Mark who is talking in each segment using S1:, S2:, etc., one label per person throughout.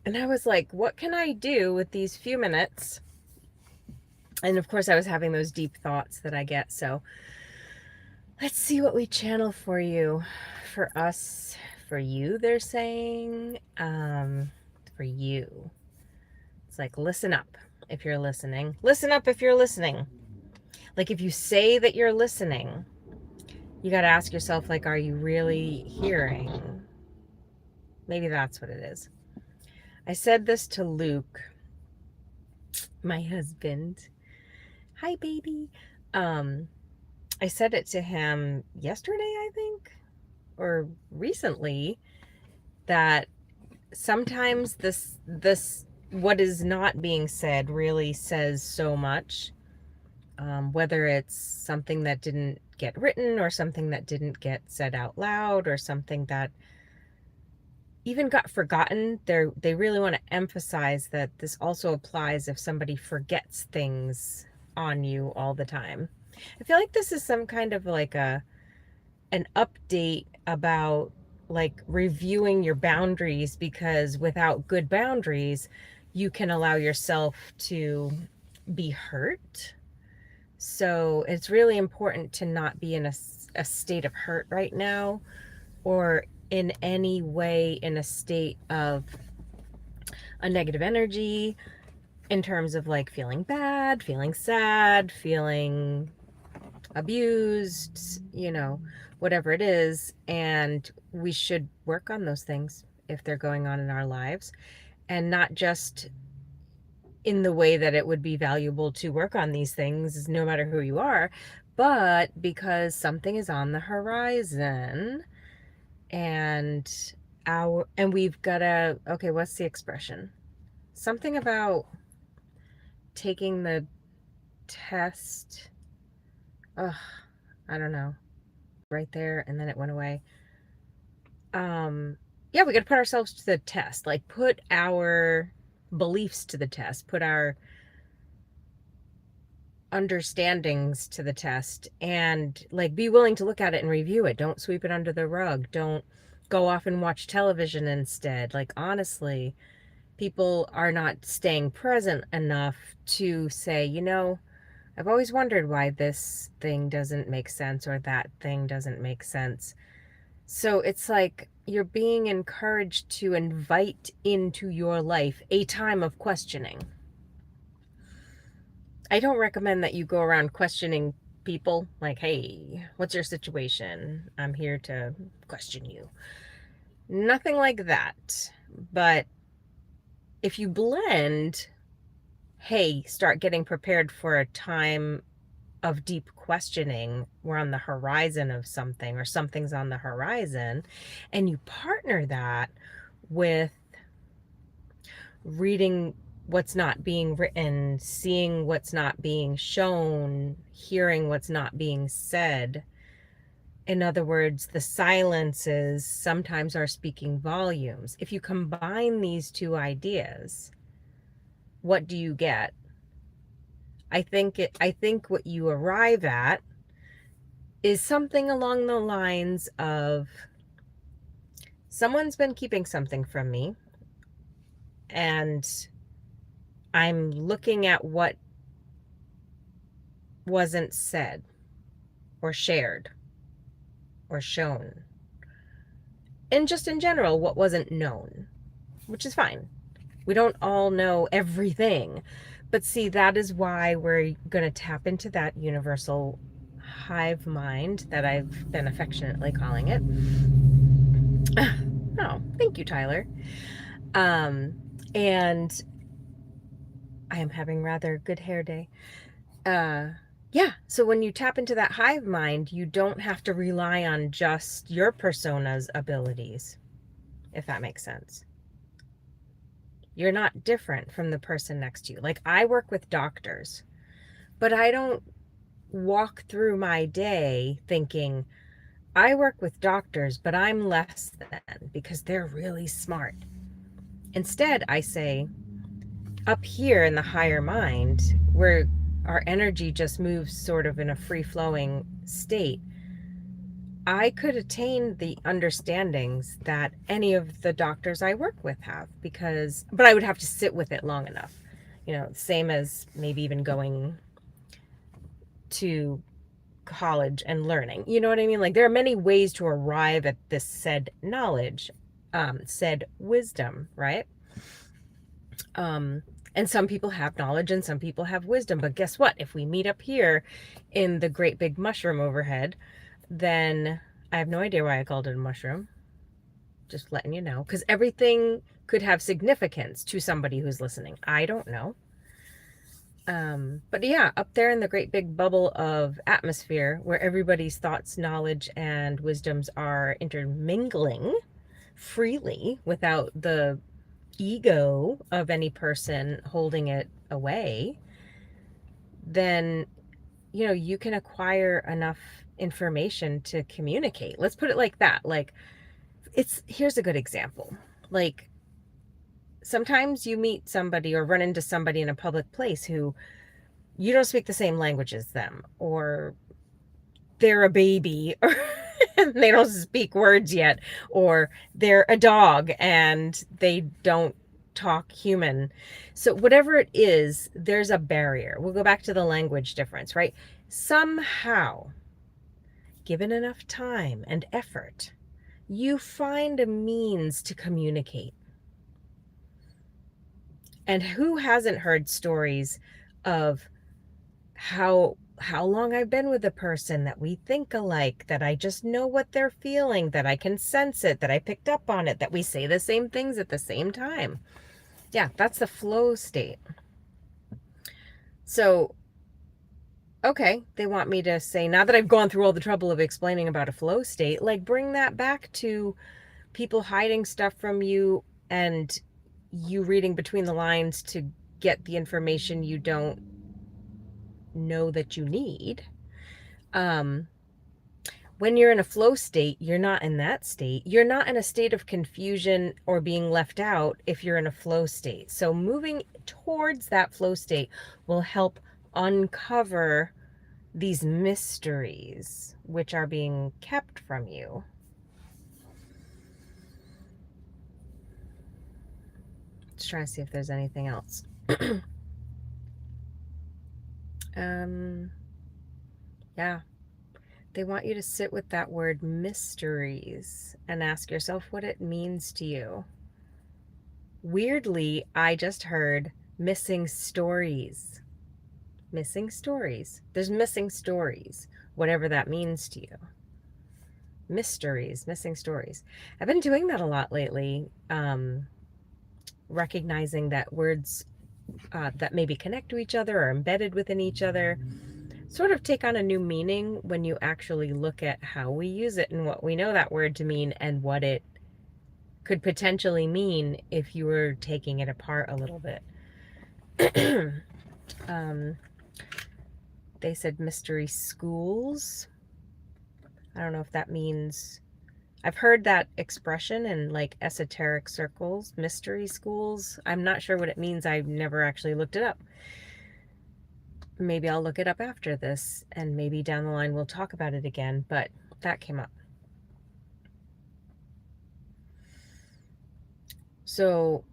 S1: And I was like, what can I do with these few minutes? And of course, I was having those deep thoughts that I get. So let's see what we channel for you. For us, for you, they're saying, for you. It's like, listen up if you're listening. Listen up if you're listening. Like, if you say that you're listening, you got to ask yourself, like, are you really hearing? Maybe that's what it is. I said this to Luke, my husband. Hi, baby. I said it to him yesterday, I think, or recently, that sometimes this what is not being said really says so much. Whether it's something that didn't get written or something that didn't get said out loud or something that even got forgotten, they really want to emphasize that this also applies if somebody forgets things on you all the time. I feel like this is some kind of like an update about like reviewing your boundaries, because without good boundaries, you can allow yourself to be hurt. So it's really important to not be in a state of hurt right now, or in any way in a state of a negative energy, in terms of like feeling bad, feeling sad, feeling abused, whatever it is. And we should work on those things if they're going on in our lives, and not just in the way that it would be valuable to work on these things no matter who you are, but because something is on the horizon. And we've got to, okay, what's the expression? Something about taking the test. Ugh, I don't know. Right there, and then it went away. Yeah, we got to put ourselves to the test. Like, put our beliefs to the test. Put our understandings to the test, and like be willing to look at it and review it. Don't sweep it under the rug. Don't go off and watch television instead. Like, honestly, people are not staying present enough to say, I've always wondered why this thing doesn't make sense or that thing doesn't make sense. So it's like you're being encouraged to invite into your life a time of questioning. I don't recommend that you go around questioning people like, hey, what's your situation? I'm here to question you. Nothing like that. But if you blend, hey, start getting prepared for a time of deep questioning. We're on the horizon of something, or something's on the horizon, and you partner that with reading what's not being written, seeing what's not being shown, hearing what's not being said. In other words, the silences sometimes are speaking volumes. If you combine these two ideas, what do you get? I think what you arrive at is something along the lines of, someone's been keeping something from me, and I'm looking at what wasn't said or shared or shown. And just in general, what wasn't known, which is fine. We don't all know everything. But see, that is why we're going to tap into that universal hive mind that I've been affectionately calling it. Oh, thank you, Tyler. And I am having rather good hair day. Yeah, so when you tap into that hive mind, you don't have to rely on just your persona's abilities, if that makes sense. You're not different from the person next to you. Like, I work with doctors, but I don't walk through my day thinking, I work with doctors, but I'm less than because they're really smart. Instead, I say, up here in the higher mind, where our energy just moves sort of in a free-flowing state, I could attain the understandings that any of the doctors I work with have, but I would have to sit with it long enough. Same as maybe even going to college and learning. You know what I mean? Like, there are many ways to arrive at this said knowledge, said wisdom, right? And some people have knowledge and some people have wisdom. But guess what? If we meet up here in the great big mushroom overhead, then I have no idea why I called it a mushroom. Just letting you know. Because everything could have significance to somebody who's listening. I don't know. But yeah, up there in the great big bubble of atmosphere where everybody's thoughts, knowledge, and wisdoms are intermingling freely without the ego of any person holding it away, then, you can acquire enough information to communicate. Let's put it like that. Like, here's a good example. Like, sometimes you meet somebody or run into somebody in a public place who you don't speak the same language as them, or they're a baby, or they don't speak words yet, or they're a dog and they don't talk human. So whatever it is, there's a barrier. We'll go back to the language difference, right? Somehow, given enough time and effort, you find a means to communicate. And who hasn't heard stories of how long I've been with a person, that we think alike, that I just know what they're feeling, that I can sense it, that I picked up on it, that we say the same things at the same time. Yeah, that's the flow state. So, okay, they want me to say, now that I've gone through all the trouble of explaining about a flow state, like, bring that back to people hiding stuff from you and you reading between the lines to get the information you don't know that you need. When you're in a flow state, you're not in that state. You're not in a state of confusion or being left out if you're in a flow state. So moving towards that flow state will help uncover these mysteries which are being kept from you. Let's try to see if there's anything else. Yeah. They want you to sit with that word mysteries and ask yourself what it means to you. Weirdly, I just heard missing stories. Missing stories. There's missing stories, whatever that means to you. Mysteries, missing stories. I've been doing that a lot lately, recognizing that words that maybe connect to each other or embedded within each other sort of take on a new meaning when you actually look at how we use it and what we know that word to mean and what it could potentially mean if you were taking it apart a little bit. They said mystery schools. I don't know if that means, I've heard that expression in like esoteric circles, mystery schools. I'm not sure what it means. I've never actually looked it up. Maybe I'll look it up after this, and maybe down the line we'll talk about it again, but that came up. So,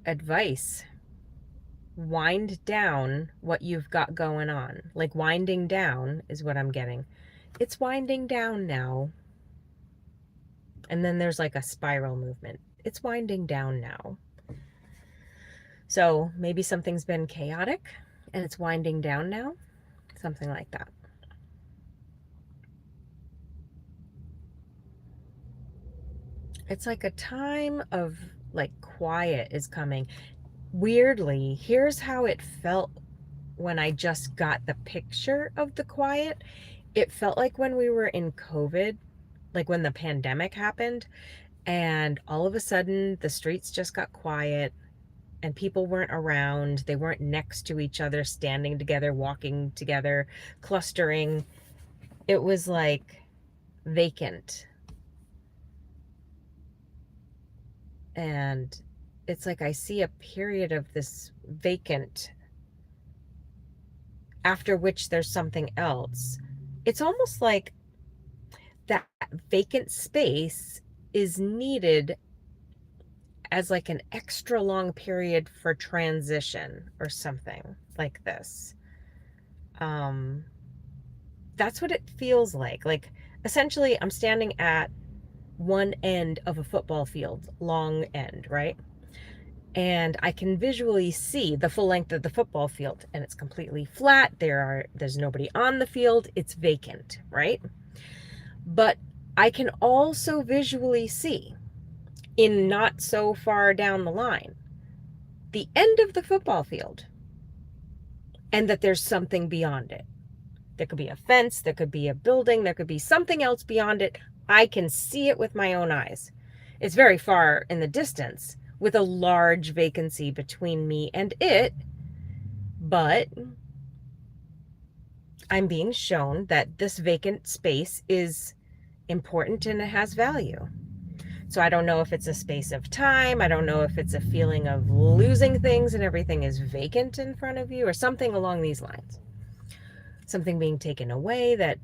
S1: advice: wind down what you've got going on. Like, winding down is what I'm getting. It's winding down now. And then there's like a spiral movement. It's winding down now. So maybe something's been chaotic and it's winding down now. Something like that. It's like a time of like quiet is coming. Weirdly, here's how it felt when I just got the picture of the quiet. It felt like when we were in COVID, like when the pandemic happened, and all of a sudden the streets just got quiet and people weren't around. They weren't next to each other, standing together, walking together, clustering. It was like vacant. And it's like I see a period of this vacant, after which there's something else. It's almost like that vacant space is needed as like an extra long period for transition or something like this. That's what it feels like. Like, essentially, I'm standing at one end of a football field, long end, right? And I can visually see the full length of the football field, and it's completely flat. There's nobody on the field. It's vacant, right? But I can also visually see, in not so far down the line, the end of the football field, and that there's something beyond it. There could be a fence, there could be a building, there could be something else beyond it. I can see it with my own eyes. It's very far in the distance, with a large vacancy between me and it, but I'm being shown that this vacant space is important and it has value. So I don't know if it's a space of time. I don't know if it's a feeling of losing things and everything is vacant in front of you, or something along these lines. Something being taken away that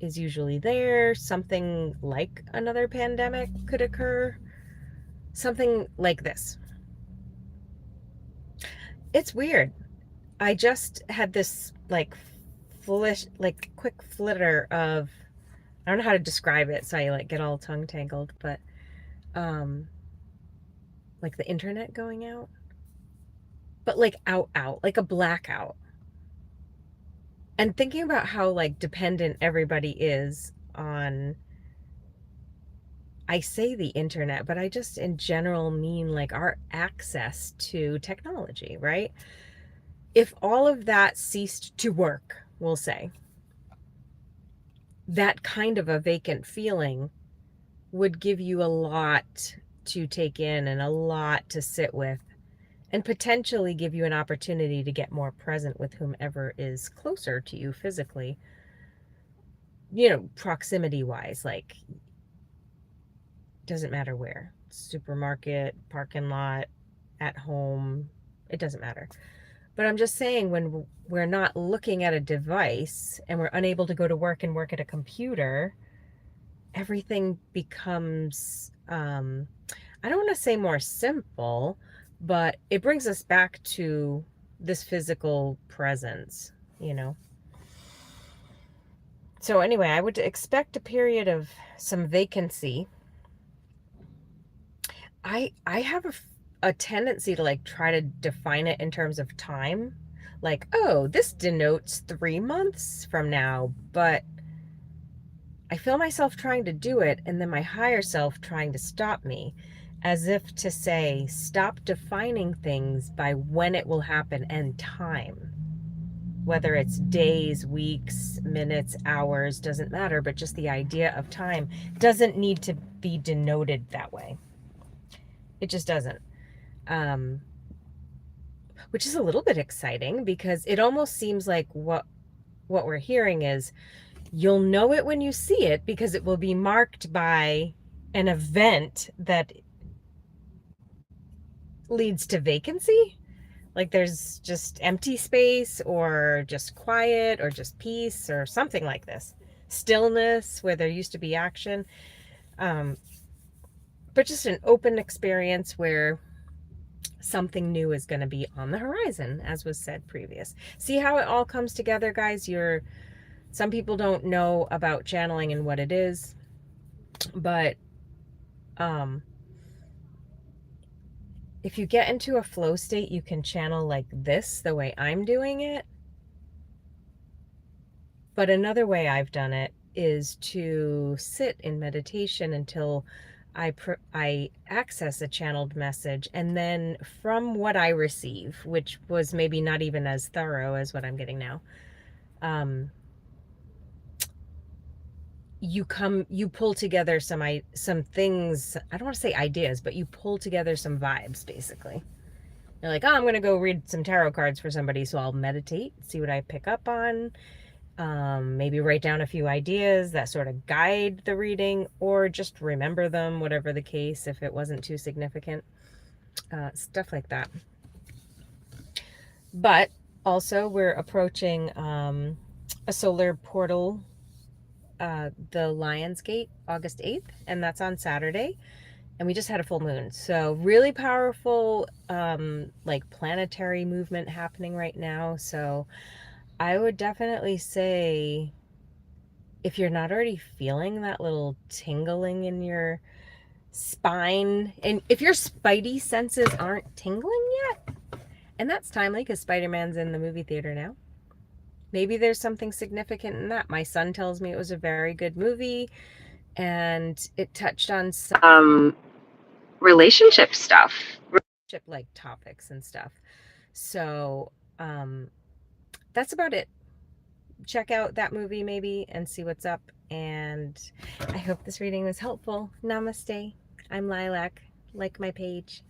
S1: is usually there. Something like another pandemic could occur. Something like this. It's weird. I just had this like quick flitter of, I don't know how to describe it, so I like get all tongue tangled, but like the internet going out, but like out, like a blackout. And thinking about how like dependent everybody is on, I say the internet, but I just in general mean like our access to technology, right? If all of that ceased to work, we'll say, that kind of a vacant feeling would give you a lot to take in and a lot to sit with, and potentially give you an opportunity to get more present with whomever is closer to you physically, proximity wise, like, doesn't matter where, supermarket, parking lot, at home, it doesn't matter. But I'm just saying, when we're not looking at a device and we're unable to go to work and work at a computer, everything becomes, I don't want to say more simple, but it brings us back to this physical presence, you know? So anyway, I would expect a period of some vacancy. I have a tendency to like try to define it in terms of time. Like, oh, this denotes 3 months from now, but I feel myself trying to do it, and then my higher self trying to stop me, as if to say, stop defining things by when it will happen and time. Whether it's days, weeks, minutes, hours, doesn't matter, but just the idea of time doesn't need to be denoted that way. It just doesn't. Which is a little bit exciting, because it almost seems like what we're hearing is, you'll know it when you see it, because it will be marked by an event that leads to vacancy. Like there's just empty space, or just quiet, or just peace, or something like this. Stillness where there used to be action. But just an open experience where something new is going to be on the horizon, as was said previous. See how it all comes together, guys? Some people don't know about channeling and what it is, but if you get into a flow state, you can channel like this, the way I'm doing it. But another way I've done it is to sit in meditation until I access a channeled message, and then from what I receive, which was maybe not even as thorough as what I'm getting now, you pull together some things. I don't want to say ideas, but you pull together some vibes, basically. You're like, oh, I'm going to go read some tarot cards for somebody, so I'll meditate, see what I pick up on. Maybe write down a few ideas that sort of guide the reading, or just remember them, whatever the case, if it wasn't too significant. Stuff like that. But also, we're approaching a solar portal the Lionsgate August 8th, and that's on Saturday. And we just had a full moon. So really powerful, like planetary movement happening right now. So I would definitely say, if you're not already feeling that little tingling in your spine, and if your spidey senses aren't tingling yet, and that's timely because Spider-Man's in the movie theater now, maybe there's something significant in that. My son tells me it was a very good movie and it touched on some relationship stuff, relationship like topics and stuff. So that's about it. Check out that movie maybe and see what's up. And I hope this reading was helpful. Namaste. I'm Lilac. Like my page.